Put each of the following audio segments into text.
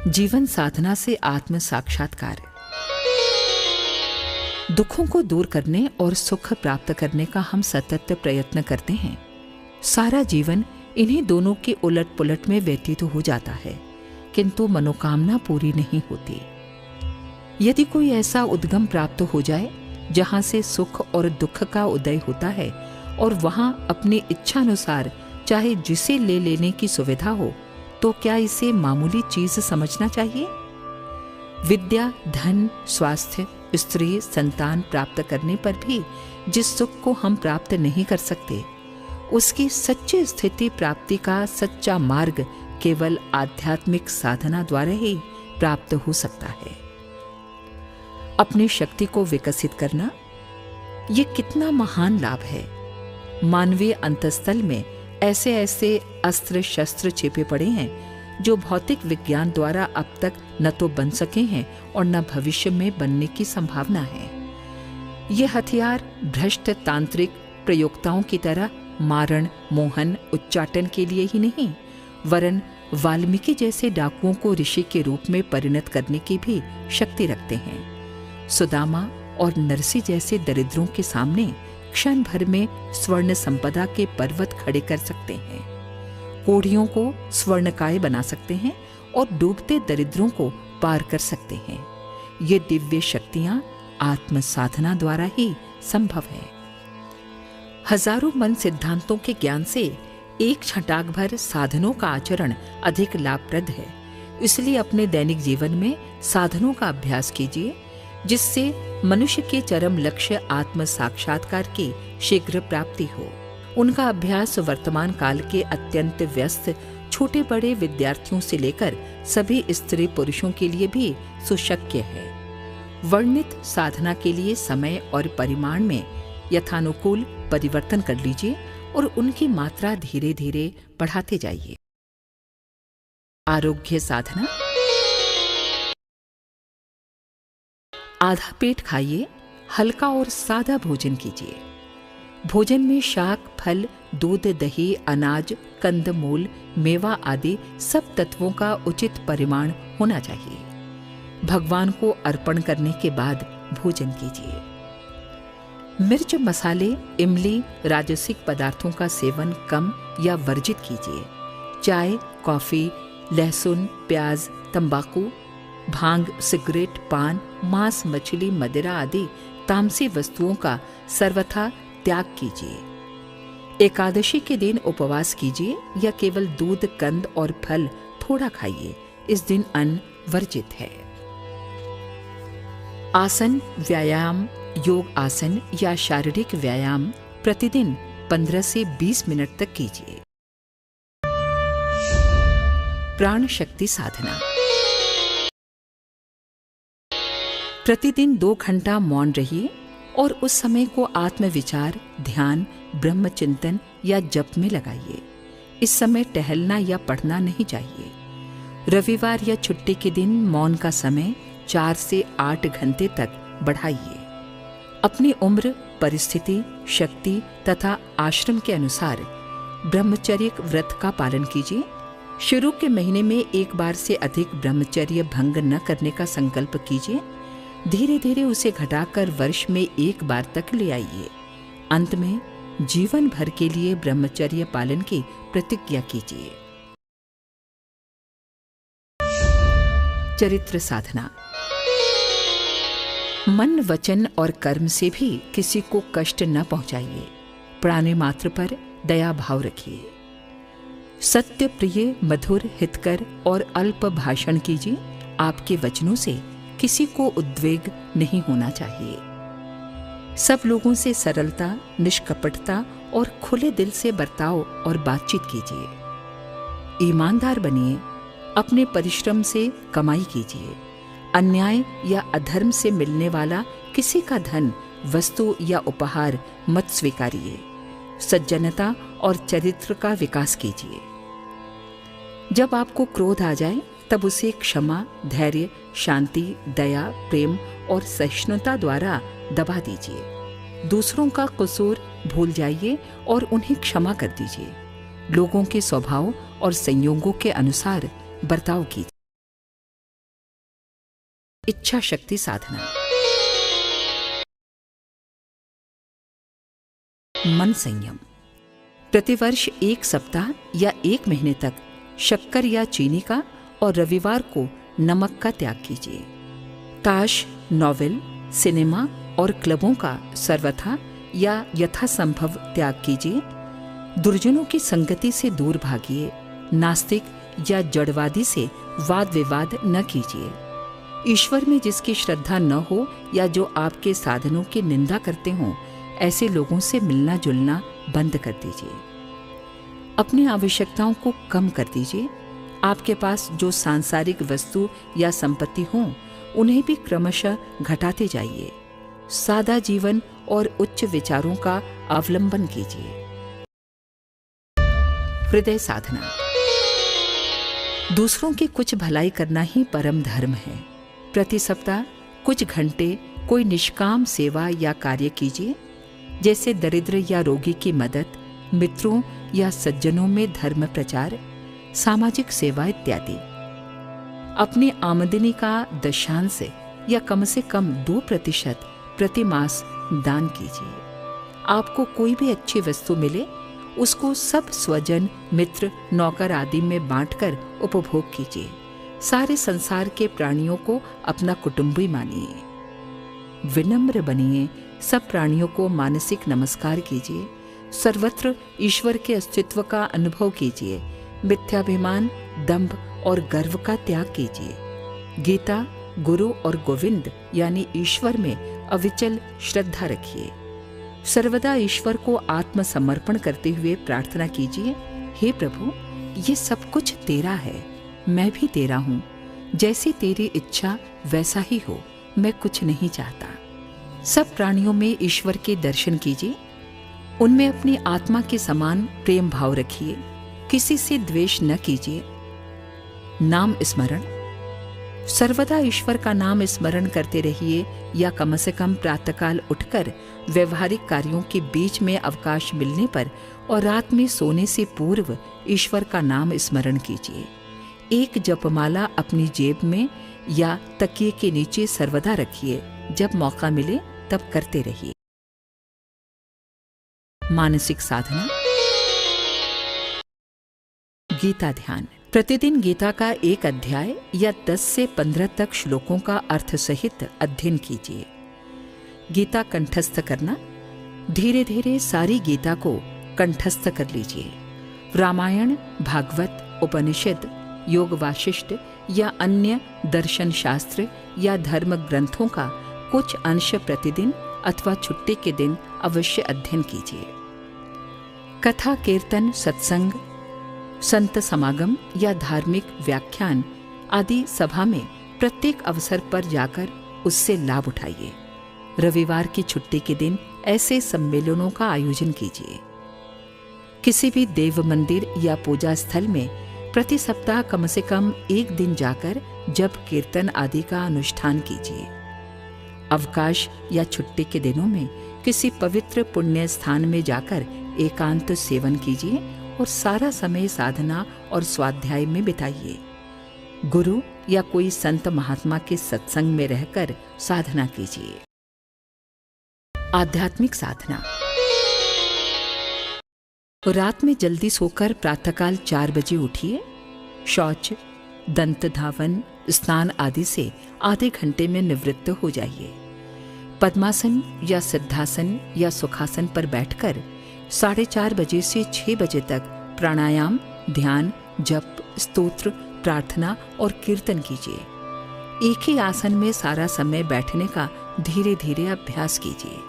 जीवन साधना से आत्म साक्षात्कार। दुखों को दूर करने और सुख प्राप्त करने का हम सतत प्रयत्न करते हैं। सारा जीवन इन्हीं दोनों के उलट पुलट में व्यतीत हो जाता है, किंतु मनोकामना पूरी नहीं होती। यदि कोई ऐसा उद्गम प्राप्त हो जाए जहां से सुख और दुख का उदय होता है और वहां अपनी इच्छानुसार चाहे जिसे ले लेने की सुविधा हो, तो क्या इसे मामूली चीज समझना चाहिए? विद्या, धन, स्वास्थ्य, स्त्री, संतान प्राप्त करने पर भी जिस सुख को हम प्राप्त नहीं कर सकते, उसकी सच्ची स्थिति प्राप्ति का सच्चा मार्ग केवल आध्यात्मिक साधना द्वारा ही प्राप्त हो सकता है। अपनी शक्ति को विकसित करना, ये कितना महान लाभ है। मानवीय अंतस्थल में ऐसे ऐसे अस्त्र शस्त्र छिपे पड़े हैं जो भौतिक विज्ञान द्वारा अब तक न तो बन सके हैं और न भविष्य में बनने की संभावना है। ये हथियार भ्रष्ट तांत्रिक प्रयोक्ताओं की तरह मारण, मोहन, उच्चाटन के लिए ही नहीं, वरन वाल्मीकि जैसे डाकुओं को ऋषि के रूप में परिणत करने की भी शक्ति रखते हैं। सुदामा और नरसी जैसे दरिद्रों के सामने क्षण भर में स्वर्ण संपदा के पर्वत खड़े कर सकते हैं। कोढ़ियों को स्वर्णकाय बना सकते हैं और डूबते दरिद्रों को पार कर सकते हैं। ये दिव्य शक्तियां आत्म साधना द्वारा ही संभव है। हजारों मन सिद्धांतों के ज्ञान से एक छटाक भर साधनों का आचरण अधिक लाभप्रद है। इसलिए अपने दैनिक जीवन में साधनों का अभ्यास कीजिए, जिससे मनुष्य के चरम लक्ष्य आत्म साक्षात्कार की शीघ्र प्राप्ति हो। उनका अभ्यास वर्तमान काल के अत्यंत व्यस्त छोटे बड़े विद्यार्थियों से लेकर सभी स्त्री पुरुषों के लिए भी सुशक्य है। वर्णित साधना के लिए समय और परिमाण में यथानुकूल परिवर्तन कर लीजिए और उनकी मात्रा धीरे धीरे बढ़ाते जाइए। आरोग्य साधना। आधा पेट खाइए, हल्का और सादा भोजन कीजिए। भोजन में शाक, फल, दूध, दही, अनाज, कंदमूल, मेवा आदि सब तत्वों का उचित परिमाण होना चाहिए। भगवान को अर्पण करने के बाद भोजन कीजिए। मिर्च, मसाले, इमली, राजसिक पदार्थों का सेवन कम या वर्जित कीजिए। चाय, कॉफी, लहसुन, प्याज, तंबाकू, भांग, सिगरेट, पान, मांस, मछली, मदिरा आदि तामसी वस्तुओं का सर्वथा त्याग कीजिए। एकादशी के दिन उपवास कीजिए या केवल दूध, कंद और फल थोड़ा खाइए। इस दिन अन्न वर्जित है। आसन, व्यायाम, योग आसन या शारीरिक व्यायाम प्रतिदिन 15 से 20 मिनट तक कीजिए। प्राण शक्ति साधना। प्रतिदिन 2 घंटा मौन रहिए और उस समय को आत्मविचार, ध्यान, ब्रह्म चिंतन या जप में लगाइए। इस समय टहलना या पढ़ना नहीं चाहिए। रविवार या छुट्टी के दिन मौन का समय 4 से 8 घंटे तक बढ़ाइए। अपनी उम्र, परिस्थिति, शक्ति तथा आश्रम के अनुसार ब्रह्मचर्य व्रत का पालन कीजिए। शुरू के महीने में एक बार से अधिक ब्रह्मचर्य भंग न करने का संकल्प कीजिए। धीरे धीरे उसे घटाकर वर्ष में एक बार तक ले आइए। अंत में जीवन भर के लिए ब्रह्मचर्य पालन की प्रतिज्ञा कीजिए। चरित्र साधना। मन, वचन और कर्म से भी किसी को कष्ट न पहुंचाइए। प्राणी मात्र पर दया भाव रखिए। सत्य प्रिय, मधुर, हितकर और अल्प भाषण कीजिए। आपके वचनों से किसी को उद्वेग नहीं होना चाहिए। सब लोगों से सरलता, निष्कपटता और खुले दिल से बर्ताव और बातचीत कीजिए। ईमानदार बनिए। अपने परिश्रम से कमाई कीजिए। अन्याय या अधर्म से मिलने वाला किसी का धन, वस्तु या उपहार मत स्वीकारिए। सज्जनता और चरित्र का विकास कीजिए। जब आपको क्रोध आ जाए तब उसे क्षमा, धैर्य, शांति, दया, प्रेम और सहिष्णुता द्वारा दबा दीजिए। दूसरों का कसूर भूल जाइए और उन्हें क्षमा कर दीजिए। लोगों के स्वभाव और संयोगों के अनुसार बर्ताव कीजिए। इच्छा शक्ति साधना। मन संयम। प्रतिवर्ष 1 सप्ताह या 1 महीने तक शक्कर या चीनी का और रविवार को नमक का त्याग कीजिए। ताश, नॉवेल, सिनेमा और क्लबों का सर्वथा या यथासंभव त्याग कीजिए। दुर्जनों की संगति से दूर भागिए। नास्तिक या जड़वादी से वाद विवाद न कीजिए। ईश्वर में जिसकी श्रद्धा न हो या जो आपके साधनों की निंदा करते हों, ऐसे लोगों से मिलना जुलना बंद कर दीजिए। अपनी आवश्यकताओं को कम कर दीजिए। आपके पास जो सांसारिक वस्तु या संपत्ति हो, उन्हें भी क्रमशः घटाते जाइए। सादा जीवन और उच्च विचारों का अवलंबन कीजिए। हृदय साधना। दूसरों की कुछ भलाई करना ही परम धर्म है। प्रति सप्ताह कुछ घंटे कोई निष्काम सेवा या कार्य कीजिए, जैसे दरिद्र या रोगी की मदद, मित्रों या सज्जनों में धर्म प्रचार, सामाजिक सेवा इत्यादि। अपनी आमदनी का दशांश या कम से कम 2% प्रति मास दान कीजिए। आपको कोई भी अच्छी वस्तु मिले, उसको सब स्वजन, मित्र, नौकर आदि में बांटकर उपभोग कीजिए। सारे संसार के प्राणियों को अपना कुटुंबी मानिए। विनम्र बनिए। सब प्राणियों को मानसिक नमस्कार कीजिए। सर्वत्र ईश्वर के अस्तित्व का अनुभव कीजिए। मिथ्याभिमान, दंभ और गर्व का त्याग कीजिए। गीता, गुरु और गोविंद यानी ईश्वर में अविचल श्रद्धा रखिए। सर्वदा ईश्वर को आत्मसमर्पण करते हुए प्रार्थना कीजिए, हे प्रभु, ये सब कुछ तेरा है, मैं भी तेरा हूँ। जैसी तेरी इच्छा वैसा ही हो, मैं कुछ नहीं चाहता। सब प्राणियों में ईश्वर के दर्शन कीजिए। उनमें अपनी आत्मा के समान प्रेम भाव रखिए। किसी से द्वेष न कीजिए। नाम स्मरण। सर्वदा ईश्वर का नाम स्मरण करते रहिए, या कम से कम प्रातःकाल उठकर व्यवहारिक कार्यों के बीच में अवकाश मिलने पर और रात में सोने से पूर्व ईश्वर का नाम स्मरण कीजिए। एक जपमाला अपनी जेब में या तकिए के नीचे सर्वदा रखिए। जब मौका मिले तब करते रहिए। मानसिक साधना। गीता ध्यान। प्रतिदिन गीता का 1 अध्याय या 10 से 15 तक श्लोकों का अर्थ सहित अध्ययन कीजिए। गीता कंठस्थ करना। धीरे धीरे सारी गीता को कंठस्थ कर लीजिए। रामायण, भागवत, उपनिषद, योग वाशिष्ठ या अन्य दर्शन शास्त्र या धर्म ग्रंथों का कुछ अंश प्रतिदिन अथवा छुट्टी के दिन अवश्य अध्ययन कीजिए। कथा, कीर्तन, सत्संग, संत समागम या धार्मिक व्याख्यान आदि सभा में प्रत्येक अवसर पर जाकर उससे लाभ उठाइए। रविवार की छुट्टी के दिन ऐसे सम्मेलनों का आयोजन कीजिए। किसी भी देव मंदिर या पूजा स्थल में प्रति सप्ताह कम से कम 1 दिन जाकर जप, कीर्तन आदि का अनुष्ठान कीजिए। अवकाश या छुट्टी के दिनों में किसी पवित्र पुण्य स्थान में जाकर एकांत सेवन कीजिए और सारा समय साधना और स्वाध्याय में बिताइए। गुरु या कोई संत महात्मा के सत्संग में रहकर साधना कीजिए। आध्यात्मिक साधना। रात में जल्दी सोकर प्रातःकाल 4 बजे उठिए। शौच, दंत धावन, स्नान आदि से आधे घंटे में निवृत्त हो जाइए। पद्मासन या सिद्धासन या सुखासन पर बैठकर 4:30 बजे से 6 बजे तक प्राणायाम, ध्यान, जप, स्तोत्र, प्रार्थना और कीर्तन कीजिए। एक ही आसन में सारा समय बैठने का धीरे धीरे अभ्यास कीजिए।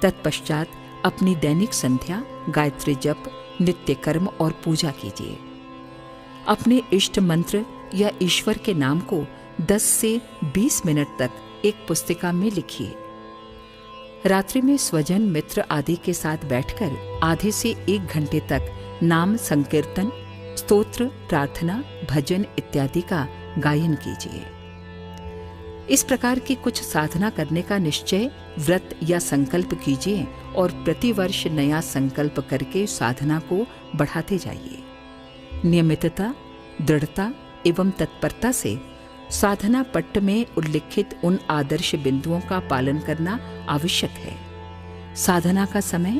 तत्पश्चात अपनी दैनिक संध्या, गायत्री जप, नित्य कर्म और पूजा कीजिए। अपने इष्ट मंत्र या ईश्वर के नाम को 10 से 20 मिनट तक एक पुस्तिका में लिखिए। रात्रि में स्वजन, मित्र आदि के साथ बैठकर आधे से 1 घंटे तक नाम संकीर्तन, स्तोत्र, प्रार्थना, भजन इत्यादि का गायन कीजिए। इस प्रकार की कुछ साधना करने का निश्चय, व्रत या संकल्प कीजिए और प्रतिवर्ष नया संकल्प करके साधना को बढ़ाते जाइए। नियमितता, दृढ़ता एवं तत्परता से साधना पट्ट में उल्लिखित उन आदर्श बिंदुओं का पालन करना आवश्यक है। साधना का समय,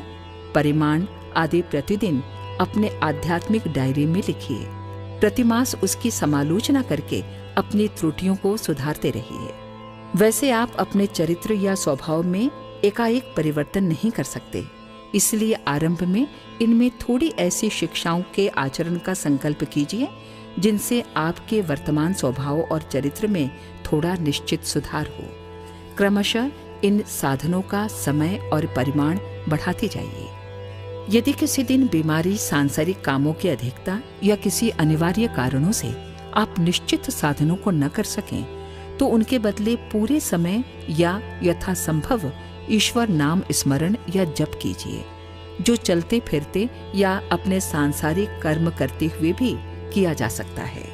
परिमाण आदि प्रतिदिन अपने आध्यात्मिक डायरी में लिखिए। प्रतिमास उसकी समालोचना करके अपनी त्रुटियों को सुधारते रहिए। वैसे आप अपने चरित्र या स्वभाव में एकाएक परिवर्तन नहीं कर सकते, इसलिए आरंभ में इनमें थोड़ी ऐसी शिक्षाओं के आचरण का संकल्प कीजिए जिनसे आपके वर्तमान स्वभाव और चरित्र में थोड़ा निश्चित सुधार हो। क्रमशः इन साधनों का समय और परिमाण बढ़ाते जाइए। यदि किसी दिन बीमारी, सांसारिक कामों की अधिकता या किसी अनिवार्य कारणों से आप निश्चित साधनों को न कर सकें, तो उनके बदले पूरे समय या यथासंभव ईश्वर नाम स्मरण या जप कीजिए, जो चलते फिरते या अपने सांसारिक कर्म करते हुए भी किया जा सकता है।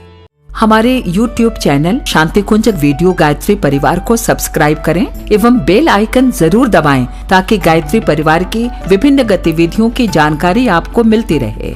हमारे YouTube चैनल शांति कुंज वीडियो गायत्री परिवार को सब्सक्राइब करें एवं बेल आइकन जरूर दबाएं ताकि गायत्री परिवार की विभिन्न गतिविधियों की जानकारी आपको मिलती रहे।